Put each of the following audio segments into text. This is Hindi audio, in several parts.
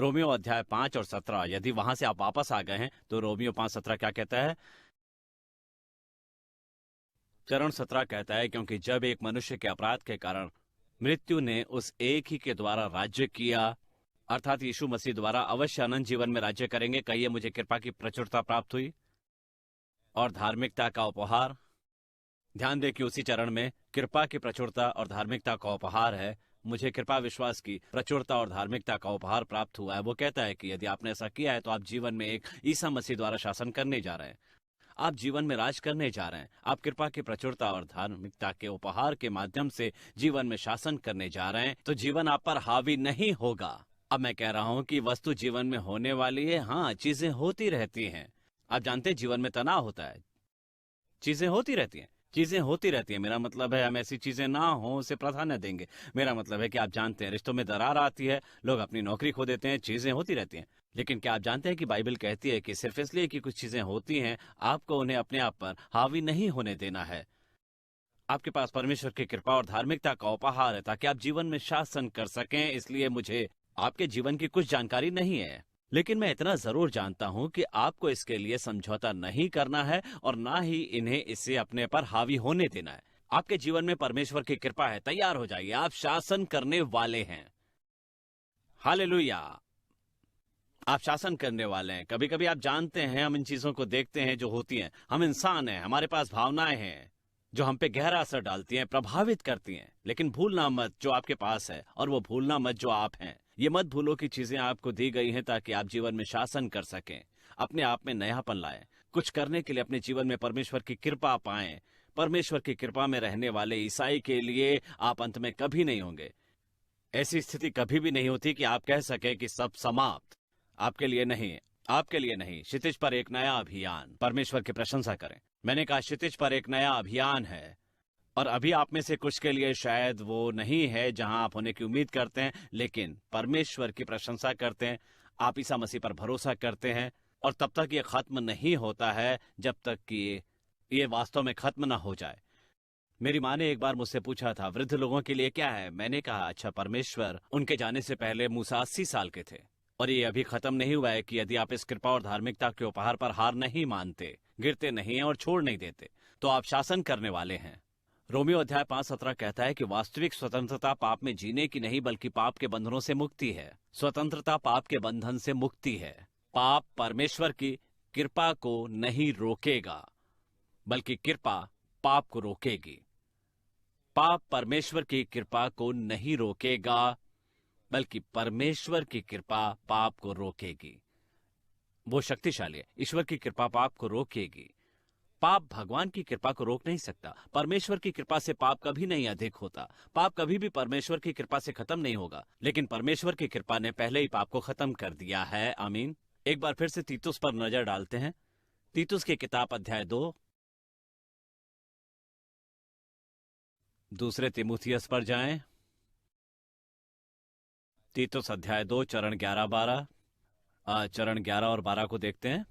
रोमियो अध्याय 5 और 17, यदि वहां से आप वापस आ गए हैं तो रोमियो 5:17 क्या कहता है? चरण 17 कहता है, क्योंकि जब एक मनुष्य के अपराध के कारण मृत्यु ने उस एक ही के द्वारा राज्य किया, अर्थात यीशु मसीह द्वारा अवश्य अनंत जीवन में राज्य करेंगे। कहिए, मुझे कृपा की प्रचुरता प्राप्त हुई और धार्मिकता का उपहार। ध्यान दें कि उसी चरण में कृपा की प्रचुरता और धार्मिकता का उपहार है। मुझे कृपा विश्वास की प्रचुरता और धार्मिकता का उपहार प्राप्त हुआ है। वो कहता है कि यदि आपने ऐसा किया है तो आप जीवन में एक ईसा मसीह द्वारा शासन करने जा रहे हैं, आप जीवन में राज करने जा रहे हैं। आप कृपा की प्रचुरता और धार्मिकता के उपहार के माध्यम से जीवन में शासन करने जा रहे हैं, तो जीवन आप पर हावी नहीं होगा। अब मैं कह रहा हूं कि वस्तु जीवन में होने वाली है। हाँ, चीजें होती रहती हैं। आप जानते हैं जीवन में तनाव होता है, चीजें होती रहती हैं, चीजें होती रहती हैं। मेरा मतलब है हम ऐसी चीजें ना हो उसे प्राधान्य देंगे। मेरा मतलब है कि आप जानते हैं रिश्तों में दरार आती है, लोग अपनी नौकरी खो देते हैं, चीजें होती रहती हैं। लेकिन क्या आप जानते हैं कि बाइबल कहती है कि सिर्फ इसलिए कि कुछ चीजें होती हैं, आपको उन्हें अपने आप पर हावी नहीं होने देना है। आपके पास परमेश्वर की कृपा और धार्मिकता का उपहार है ताकि आप जीवन में शासन कर सकें। इसलिए मुझे आपके जीवन की कुछ जानकारी नहीं है, लेकिन मैं इतना जरूर जानता हूं कि आपको इसके लिए समझौता नहीं करना है और ना ही इन्हें इससे अपने पर हावी होने देना है। आपके जीवन में परमेश्वर की कृपा है, तैयार हो जाइए, आप शासन करने वाले हैं। हालेलुया, आप शासन करने वाले हैं। कभी कभी आप जानते हैं, हम इन चीजों को देखते हैं जो होती हैं। हम इंसान हैं, हमारे पास भावनाएं हैं जो हम पे गहरा असर डालती हैं, प्रभावित करती हैं। लेकिन भूलना मत जो आपके पास है, और वो भूलना मत जो आप हैं। ये मत भूलो कि चीजें आपको दी गई हैं ताकि आप जीवन में शासन कर सकें, अपने आप में नयापन लाएं, कुछ करने के लिए अपने जीवन में परमेश्वर की कृपा पाएं। परमेश्वर की कृपा में रहने वाले ईसाई के लिए आप अंत में कभी नहीं होंगे। ऐसी स्थिति कभी भी नहीं होती कि आप कह सकें कि सब समाप्त। आपके लिए नहीं, आपके लिए नहीं। क्षितिज पर एक नया अभियान। परमेश्वर की प्रशंसा करें। मैंने कहा क्षितिज पर एक नया अभियान है, और अभी आप में से कुछ के लिए शायद वो नहीं है जहां आप होने की उम्मीद करते हैं, लेकिन परमेश्वर की प्रशंसा करते हैं। आप ईसा मसीह पर भरोसा करते हैं, और तब तक ये खत्म नहीं होता है जब तक कि ये वास्तव में खत्म ना हो जाए। मेरी माँ ने एक बार मुझसे पूछा था, वृद्ध लोगों के लिए क्या है? मैंने कहा, अच्छा परमेश्वर, उनके जाने से पहले मूसा 80 साल के थे, और ये अभी खत्म नहीं हुआ है कि यदि आप इस कृपा और धार्मिकता के उपहार पर हार नहीं मानते, गिरते नहीं हैं और छोड़ नहीं देते, तो आप शासन करने वाले हैं। रोमियो अध्याय 5:17 कहता है कि वास्तविक स्वतंत्रता पाप में जीने की नहीं, बल्कि पाप के बंधनों से मुक्ति है। स्वतंत्रता पाप के बंधन से मुक्ति है। पाप परमेश्वर की कृपा को नहीं रोकेगा, बल्कि कृपा पाप को रोकेगी। पाप परमेश्वर की कृपा को नहीं रोकेगा, बल्कि परमेश्वर की कृपा पाप को रोकेगी। वो शक्तिशाली है। ईश्वर की कृपा पाप को रोकेगी। पाप भगवान की कृपा को रोक नहीं सकता। परमेश्वर की कृपा से पाप कभी नहीं अधिक होता। पाप कभी भी परमेश्वर की कृपा से खत्म नहीं होगा, लेकिन परमेश्वर की कृपा ने पहले ही पाप को खत्म कर दिया है। आमीन। एक बार फिर से तीतुस पर नजर डालते हैं। तीतुस की किताब अध्याय 2, दूसरे तिमुथियस पर जाएं। तीतुस अध्याय 2 चरण 11-12, चरण 11 और 12 को देखते हैं।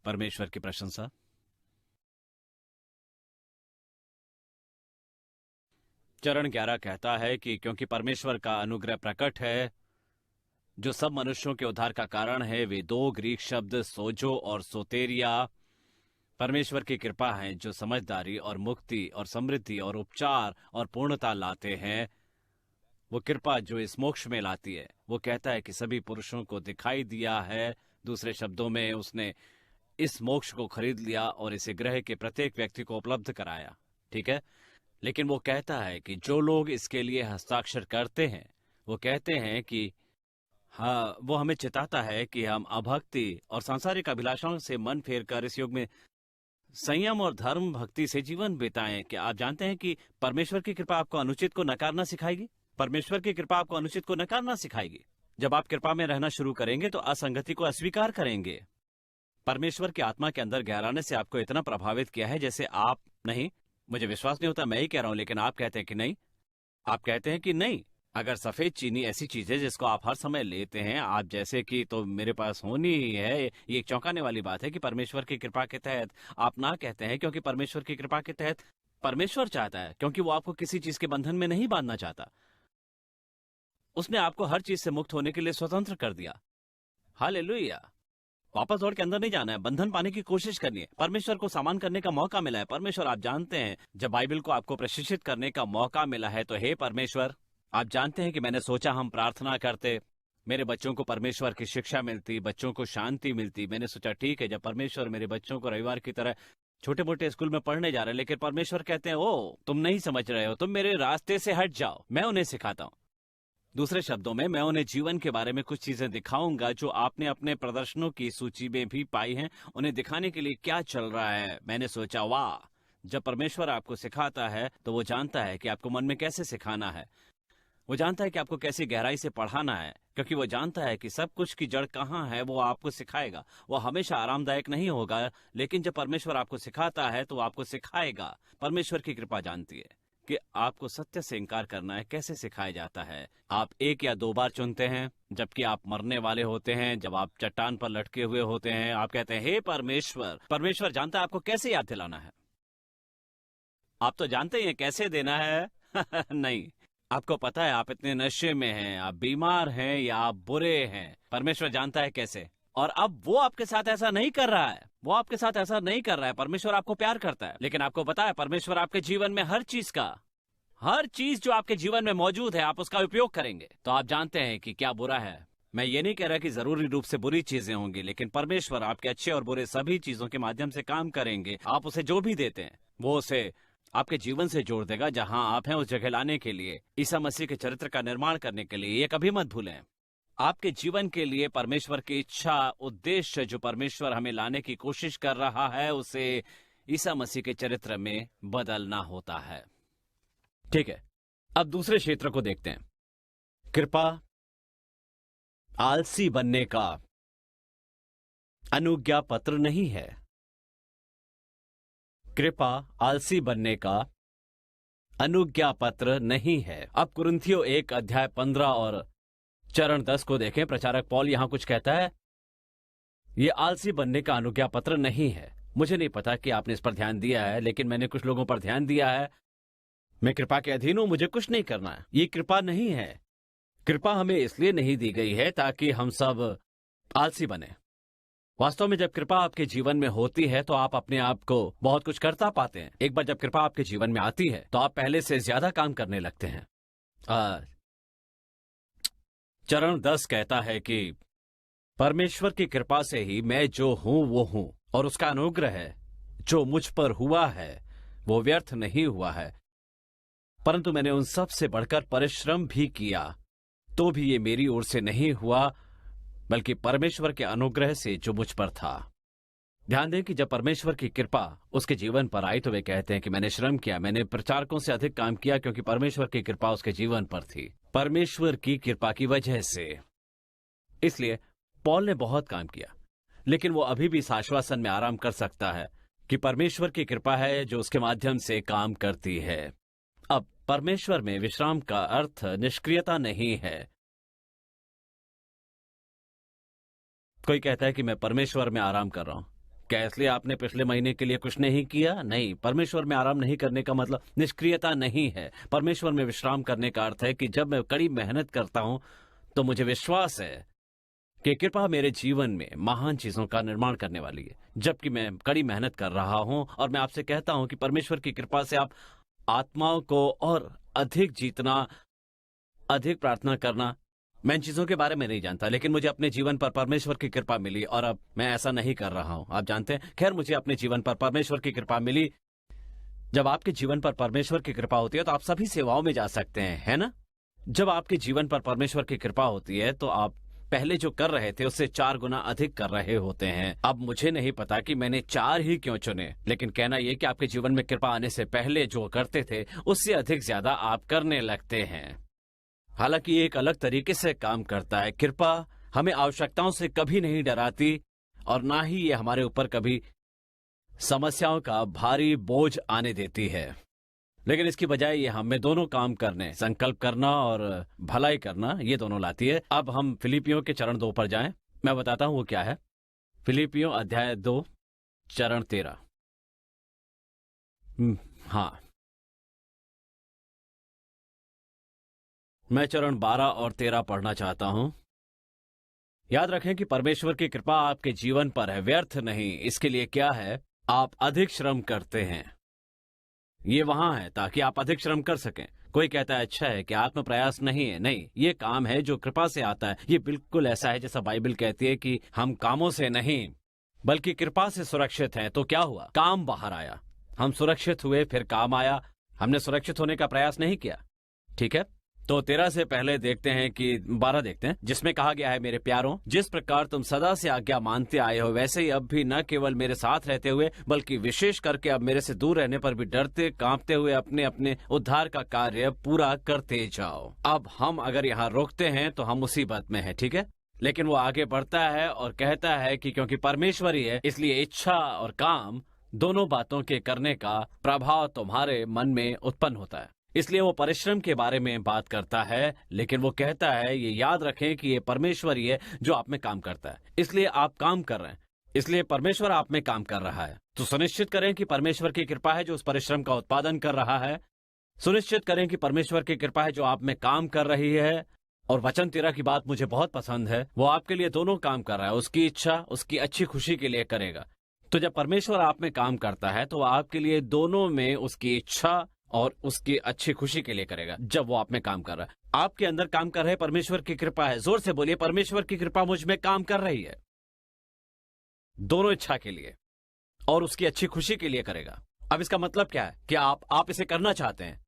परमेश्वर की प्रशंसा। चरण 11 कहता है कि क्योंकि परमेश्वर का अनुग्रह प्रकट है जो सब मनुष्यों के उद्धार का कारण है। वे दो ग्रीक शब्द सोजो और सोतेरिया परमेश्वर की कृपा है जो समझदारी और मुक्ति और समृद्धि और उपचार और पूर्णता लाते हैं। वो कृपा जो इस मोक्ष में लाती है। वो कहता है कि सभी पुरुषों को दिखाई दिया है। दूसरे शब्दों में, उसने इस मोक्ष को खरीद लिया और इसे ग्रह के प्रत्येक व्यक्ति को उपलब्ध कराया। ठीक है, लेकिन वो कहता है कि जो लोग इसके लिए हस्ताक्षर करते हैं, वो कहते हैं कि हाँ, वो हमें चिताता है कि हम अभक्ति और सांसारिक अभिलाषाओं से मन फेर कर इस युग में संयम और धर्म भक्ति से जीवन बिताएं। क्या आप जानते हैं कि परमेश्वर की कृपा आपको अनुचित को नकारना सिखाएगी? परमेश्वर की कृपा आपको अनुचित को नकारना सिखाएगी। जब आप कृपा में रहना शुरू करेंगे तो असंगति को अस्वीकार करेंगे। परमेश्वर की आत्मा के अंदर गहराने से आपको इतना प्रभावित किया है जैसे आप नहीं, मुझे विश्वास नहीं होता मैं ही कह रहा हूं, लेकिन आप कहते हैं कि नहीं। आप कहते हैं कि नहीं, अगर सफेद चीनी ऐसी चीज है जिसको आप हर समय लेते हैं, आप जैसे कि, तो मेरे पास होनी ही है। ये एक चौंकाने वाली बात है कि परमेश्वर की कृपा के तहत आप ना कहते हैं, क्योंकि परमेश्वर की कृपा के तहत परमेश्वर चाहता है, क्योंकि वो आपको किसी चीज के बंधन में नहीं बांधना चाहता। उसने आपको हर चीज से मुक्त होने के लिए स्वतंत्र कर दिया। हालेलुया। वापस दौड़ के अंदर नहीं जाना है, बंधन पाने की कोशिश करनी है। परमेश्वर को सामान करने का मौका मिला है। परमेश्वर, आप जानते हैं, जब बाइबल को आपको प्रशिक्षित करने का मौका मिला है, तो हे परमेश्वर, आप जानते हैं कि मैंने सोचा हम प्रार्थना करते, मेरे बच्चों को परमेश्वर की शिक्षा मिलती, बच्चों को शांति मिलती। मैंने सोचा ठीक है, जब परमेश्वर मेरे बच्चों को रविवार की तरह छोटे मोटे स्कूल में पढ़ने जा रहे हैं, लेकिन परमेश्वर कहते हैं, ओ तुम नहीं समझ रहे हो, तुम मेरे रास्ते से हट जाओ, मैं उन्हें सिखाता हूँ। दूसरे शब्दों में, मैं उन्हें जीवन के बारे में कुछ चीजें दिखाऊंगा जो आपने अपने प्रदर्शनों की सूची में भी पाई हैं, उन्हें दिखाने के लिए क्या चल रहा है। मैंने सोचा वाह, जब परमेश्वर आपको सिखाता है तो वो जानता है कि आपको मन में कैसे सिखाना है, वो जानता है कि आपको कैसी गहराई से पढ़ाना है, क्योंकि वो जानता है कि सब कुछ की जड़ कहाँ है, वो आपको सिखाएगा। वो हमेशा आरामदायक नहीं होगा, लेकिन जब परमेश्वर आपको सिखाता है तो वो आपको सिखाएगा। परमेश्वर की कृपा जानती है कि आपको सत्य से इनकार करना है कैसे सिखाया जाता है। आप 1 या 2 बार चुनते हैं जबकि आप मरने वाले होते हैं, जब आप चट्टान पर लटके हुए होते हैं, आप कहते हैं हे परमेश्वर। परमेश्वर जानता है आपको कैसे याद दिलाना है। आप तो जानते ही हैं कैसे देना है। नहीं, आपको पता है आप इतने नशे में हैं, आप बीमार हैं या आप बुरे हैं। परमेश्वर जानता है कैसे, और अब वो आपके साथ ऐसा नहीं कर रहा है। वो आपके साथ ऐसा नहीं कर रहा है। परमेश्वर आपको प्यार करता है, लेकिन आपको पता है परमेश्वर आपके जीवन में हर चीज जो आपके जीवन में मौजूद है, आप उसका उपयोग करेंगे। तो आप जानते हैं कि क्या बुरा है। मैं ये नहीं कह रहा कि जरूरी रूप से बुरी चीजें होंगी, लेकिन परमेश्वर आपके अच्छे और बुरे सभी चीजों के माध्यम से काम करेंगे। आप उसे जो भी देते हैं, वो उसे आपके जीवन से जोड़ देगा जहां आप हैं, उस जगह लाने के लिए, ईसा मसीह के चरित्र का निर्माण करने के लिए। ये कभी मत भूलें, आपके जीवन के लिए परमेश्वर की इच्छा, उद्देश्य जो परमेश्वर हमें लाने की कोशिश कर रहा है, उसे ईसा मसीह के चरित्र में बदलना होता है। ठीक है, अब दूसरे क्षेत्र को देखते हैं। कृपा आलसी बनने का अनुज्ञा पत्र नहीं है। कृपा आलसी बनने का अनुज्ञा पत्र नहीं है। अब कुरिन्थियों 1 अध्याय 15 और चरण 10 को देखें। प्रचारक पौल यहां कुछ कहता है, यह आलसी बनने का अनुज्ञा पत्र नहीं है। मुझे नहीं पता कि आपने इस पर ध्यान दिया है, लेकिन मैंने कुछ लोगों पर ध्यान दिया है। मैं कृपा के अधीन हूं, मुझे कुछ नहीं करना है। ये कृपा नहीं है। कृपा हमें इसलिए नहीं दी गई है ताकि हम सब आलसी बने। वास्तव में जब कृपा आपके जीवन में होती है तो आप अपने आप को बहुत कुछ करता पाते हैं। एक बार जब कृपा आपके जीवन में आती है तो आप पहले से ज्यादा काम करने लगते हैं। चरण 10 कहता है कि परमेश्वर की कृपा से ही मैं जो हूं वो हूं, और उसका अनुग्रह है जो मुझ पर हुआ है वो व्यर्थ नहीं हुआ है, परंतु मैंने उन सब से बढ़कर परिश्रम भी किया, तो भी ये मेरी ओर से नहीं हुआ, बल्कि परमेश्वर के अनुग्रह से जो मुझ पर था। ध्यान दें कि जब परमेश्वर की कृपा उसके जीवन पर आई तो वे कहते हैं कि मैंने श्रम किया, मैंने प्रचारकों से अधिक काम किया, क्योंकि परमेश्वर की कृपा उसके जीवन पर थी, परमेश्वर की कृपा की वजह से। इसलिए पौल ने बहुत काम किया, लेकिन वो अभी भी इस आश्वासन में आराम कर सकता है कि परमेश्वर की कृपा है जो उसके माध्यम से काम करती है। अब परमेश्वर में विश्राम का अर्थ निष्क्रियता नहीं है। कोई कहता है कि मैं परमेश्वर में आराम कर रहा हूं। क्या इसलिए आपने पिछले महीने के लिए कुछ नहीं किया? नहीं, परमेश्वर में आराम नहीं करने का मतलब निष्क्रियता नहीं है। परमेश्वर में विश्राम करने का अर्थ है कि जब मैं कड़ी मेहनत करता हूं तो मुझे विश्वास है कि कृपा मेरे जीवन में महान चीजों का निर्माण करने वाली है। जबकि मैं कड़ी मेहनत कर रहा हूं, और मैं आपसे कहता हूं कि परमेश्वर की कृपा से आप आत्माओं को और अधिक जीतना, अधिक प्रार्थना करना, मैं इन चीजों के बारे में नहीं जानता, लेकिन मुझे अपने जीवन पर परमेश्वर की कृपा मिली और अब मैं ऐसा नहीं कर रहा हूं। आप जानते हैं, खैर मुझे अपने जीवन पर परमेश्वर की कृपा मिली। जब आपके जीवन पर परमेश्वर की कृपा होती है तो आप सभी सेवाओं में जा सकते हैं, है ना? जब आपके जीवन पर परमेश्वर की कृपा होती है तो आप पहले जो कर रहे थे उससे 4 गुना अधिक कर रहे होते हैं। अब मुझे नहीं पता कि मैंने 4 ही क्यों चुने, लेकिन कहना यह कि आपके जीवन में कृपा आने से पहले जो करते थे उससे अधिक ज्यादा आप करने लगते हैं। हालांकि ये एक अलग तरीके से काम करता है। कृपा हमें आवश्यकताओं से कभी नहीं डराती, और ना ही ये हमारे ऊपर कभी समस्याओं का भारी बोझ आने देती है, लेकिन इसकी बजाय ये हमें दोनों काम करने, संकल्प करना और भलाई करना, ये दोनों लाती है। अब हम फिलिपियों के चरण 2 पर जाएं। मैं बताता हूं वो क्या है। फिलिपियों अध्याय 2 चरण 13। हाँ, मैं चरण 12 और 13 पढ़ना चाहता हूं। याद रखें कि परमेश्वर की कृपा आपके जीवन पर है, व्यर्थ नहीं। इसके लिए क्या है, आप अधिक श्रम करते हैं। ये वहां है ताकि आप अधिक श्रम कर सकें। कोई कहता है अच्छा है कि आत्म प्रयास नहीं है। नहीं, ये काम है जो कृपा से आता है। ये बिल्कुल ऐसा है जैसा बाइबल कहती है कि हम कामों से नहीं बल्कि कृपा से सुरक्षित हैं। तो क्या हुआ, काम बाहर आया, हम सुरक्षित हुए, फिर काम आया। हमने सुरक्षित होने का प्रयास नहीं किया। ठीक है, तो 13 से पहले देखते हैं कि 12 देखते हैं, जिसमें कहा गया है, मेरे प्यारों, जिस प्रकार तुम सदा से आज्ञा मानते आए हो वैसे ही अब भी न केवल मेरे साथ रहते हुए बल्कि विशेष करके अब मेरे से दूर रहने पर भी डरते कांपते हुए अपने अपने उद्धार का कार्य पूरा करते जाओ। अब हम अगर यहाँ रोकते हैं तो हम मुसीबत में हैं। ठीक है, लेकिन वो आगे बढ़ता है और कहता है कि क्योंकि परमेश्वर ही है, इसलिए इच्छा और काम दोनों बातों के करने का प्रभाव तुम्हारे मन में उत्पन्न होता है। इसलिए वो परिश्रम के बारे में बात करता है, लेकिन वो कहता है ये याद रखें कि ये परमेश्वर ही है जो आप में काम करता है। इसलिए आप काम कर रहे हैं, इसलिए परमेश्वर आप में काम कर रहा है। तो सुनिश्चित करें कि परमेश्वर की कृपा है जो उस परिश्रम का उत्पादन कर रहा है। सुनिश्चित करें कि परमेश्वर की कृपा है जो आप में काम कर रही है। और वचन 13 की बात मुझे बहुत पसंद है, वो आपके लिए दोनों काम कर रहा है। उसकी इच्छा उसकी अच्छी खुशी के लिए करेगा। तो जब परमेश्वर आप में काम करता है तो आपके लिए दोनों में उसकी इच्छा और उसकी अच्छी खुशी के लिए करेगा। जब वो आप में काम कर रहा है, आपके अंदर काम कर रहे, परमेश्वर की कृपा है। जोर से बोलिए, परमेश्वर की कृपा मुझ में काम कर रही है। दोनों इच्छा के लिए और उसकी अच्छी खुशी के लिए करेगा। अब इसका मतलब क्या है कि आप इसे करना चाहते हैं।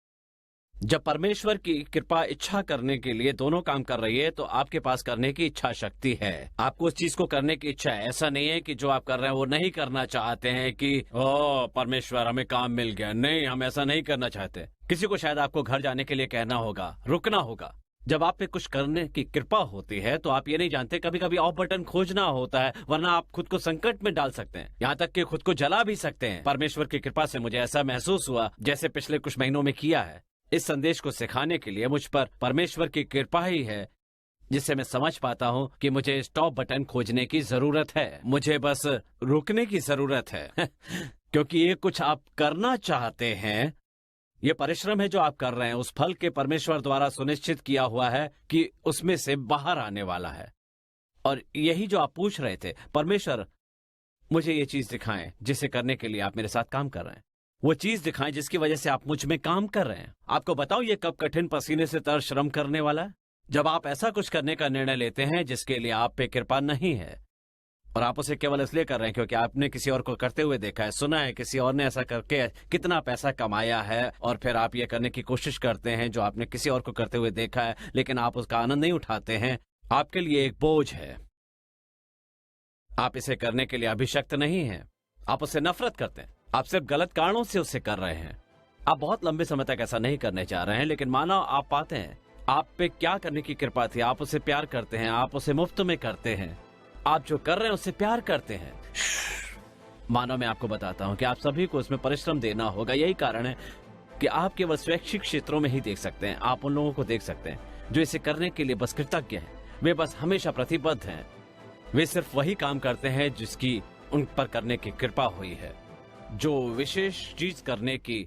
जब परमेश्वर की कृपा इच्छा करने के लिए दोनों काम कर रही है तो आपके पास करने की इच्छा शक्ति है। आपको उस चीज को करने की इच्छा है। ऐसा नहीं है कि जो आप कर रहे हैं वो नहीं करना चाहते हैं कि ओ परमेश्वर हमें काम मिल गया। नहीं, हम ऐसा नहीं करना चाहते। किसी को शायद आपको घर जाने के लिए कहना होगा, रुकना होगा। जब आप पे कुछ करने की कृपा होती है तो आप ये नहीं जानते, कभी कभी ऑफ बटन खोजना होता है, वरना आप खुद को संकट में डाल सकते हैं, यहाँ तक कि खुद को जला भी सकते हैं। परमेश्वर की कृपा से मुझे ऐसा महसूस हुआ जैसे पिछले कुछ महीनों में किया है। इस संदेश को सिखाने के लिए मुझ पर परमेश्वर की कृपा ही है, जिससे मैं समझ पाता हूँ कि मुझे स्टॉप बटन खोजने की जरूरत है। मुझे बस रुकने की जरूरत है क्योंकि ये कुछ आप करना चाहते हैं, ये परिश्रम है जो आप कर रहे हैं, उस फल के परमेश्वर द्वारा सुनिश्चित किया हुआ है कि उसमें से बाहर आने वाला है। और यही जो आप पूछ रहे थे, परमेश्वर मुझे ये चीज दिखाएं जिसे करने के लिए आप मेरे साथ काम कर रहे हैं। वो चीज दिखाएं जिसकी वजह से आप मुझ में काम कर रहे हैं। आपको बताऊं ये कब कठिन पसीने से तर श्रम करने वाला है, जब आप ऐसा कुछ करने का निर्णय लेते हैं जिसके लिए आप पे कृपा नहीं है, और आप उसे केवल इसलिए कर रहे हैं क्योंकि आपने किसी और को करते हुए देखा है, सुना है किसी और ने ऐसा करके कितना पैसा कमाया है, और फिर आप ये करने की कोशिश करते हैं जो आपने किसी और को करते हुए देखा है, लेकिन आप उसका आनंद नहीं उठाते हैं। आपके लिए एक बोझ है, आप इसे करने के लिए अभिशक्त नहीं हैं, आप उससे नफरत करते हैं, आप सिर्फ गलत कारणों से उसे कर रहे हैं। आप बहुत लंबे समय तक ऐसा नहीं करने जा रहे हैं, लेकिन मानो आप पाते हैं आप पे क्या करने की कृपा थी। आप उसे प्यार करते हैं, आप उसे मुफ्त में करते हैं, आप जो कर रहे हैं उससे प्यार करते हैं। मानो मैं आपको बताता हूं कि आप सभी को उसमें परिश्रम देना होगा। यही कारण है कि आप केवल स्वैच्छिक क्षेत्रों में ही देख सकते हैं। आप उन लोगों को देख सकते हैं जो इसे करने के लिए बस कृतज्ञ हैं, वे बस हमेशा प्रतिबद्ध हैं, वे सिर्फ वही काम करते हैं जिसकी उन पर करने की कृपा हुई है। जो विशेष चीज करने की